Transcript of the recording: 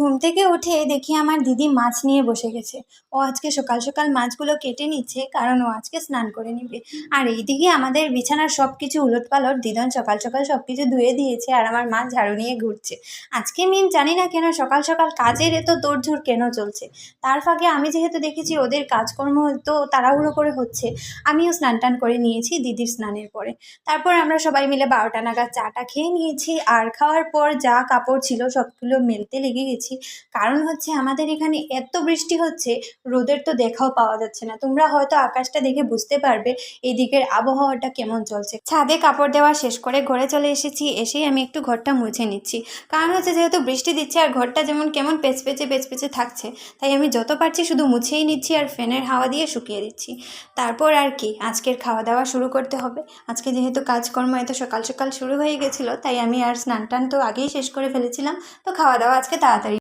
ঘুম থেকে উঠে দেখি আমার দিদি মাছ নিয়ে বসে গেছে। ও আজকে সকাল সকাল মাছগুলো কেটে নিচ্ছে, কারণ ও আজকে স্নান করে নিবে। আর এইদিকে আমাদের বিছানার সব কিছু উলটপালট, দিদন সকাল সকাল সব কিছু ধুয়ে দিয়েছে আর আমার মা ঝাড়ু নিয়ে ঘুরছে। আজকে জানি না কেন সকাল সকাল কাজের এত তোড়ঝোড় কেন চলছে। তার ফাঁকে আমি যেহেতু দেখেছি ওদের কাজকর্ম তো তাড়াহুড়ো করে হচ্ছে, আমিও স্নান টান করে নিয়েছি দিদির স্নানের পরে। তারপর আমরা সবাই মিলে 12টা নাগাদ চাটা খেয়ে নিয়েছি, আর খাওয়ার পর যা কাপড় ছিল সবগুলো মেলতে লেগে গেছি। কারণ হচ্ছে আমাদের এখানে এত বৃষ্টি হচ্ছে, রোদের তো দেখাও পাওয়া যাচ্ছে না। তোমরা হয়তো আকাশটা দেখে বুঝতে পারবে এদিকের আবহাওয়াটা কেমন চলছে। ছাদে কাপড় দেওয়া শেষ করে ঘরে চলে এসেছি, এসেই আমি একটু ঘরটা মুছে নিচ্ছি। কারণ হচ্ছে যেহেতু বৃষ্টি দিচ্ছে আর ঘরটা যেমন কেমন পেচপেচে থাকছে, তাই আমি যত পারছি শুধু মুছেই নিচ্ছি আর ফ্যানের হাওয়া দিয়ে শুকিয়ে দিচ্ছি। তারপর আর কি, আজকের খাওয়া দাওয়া শুরু করতে হবে। আজকে যেহেতু কাজকর্ম এত সকাল সকাল শুরু হয়ে গেছিলো, তাই আমি আর স্নান টান তো আগেই শেষ করে ফেলেছিলাম। তো খাওয়া দাওয়া আজকে তাড়াতাড়ি